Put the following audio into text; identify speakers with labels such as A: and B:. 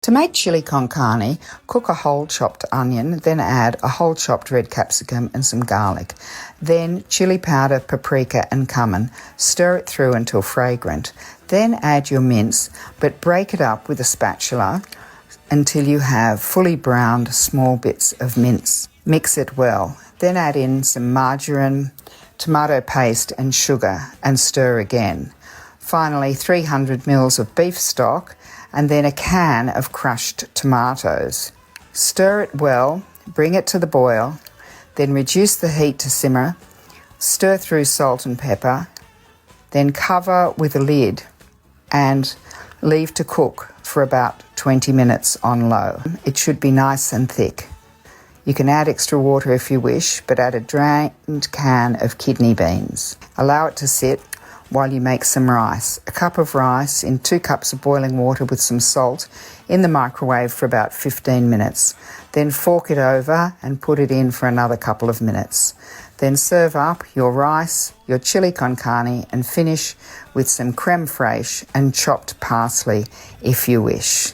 A: To make chili con carne, cook a whole chopped onion, then add a whole chopped red capsicum and some garlic. Then chili powder, paprika and cumin. Stir it through until fragrant. Then add your mince, but break it up with a spatula until you have fully browned small bits of mince. Mix it well. Then add in some margarine, tomato paste and sugar and stir again. Finally, 300 ml of beef stock and then a can of crushed tomatoes. Stir it well, bring it to the boil, then reduce the heat to simmer, stir through salt and pepper, then cover with a lid and leave to cook for about 20 minutes on low. It should be nice and thick. You can add extra water if you wish, but add a drained can of kidney beans. Allow it to sit while you make some rice. A cup of rice in 2 cups of boiling water with some salt in the microwave for about 15 minutes. Then fork it over and put it in for another couple of minutes. Then serve up your rice, your chili con carne and finish with some creme fraiche and chopped parsley if you wish.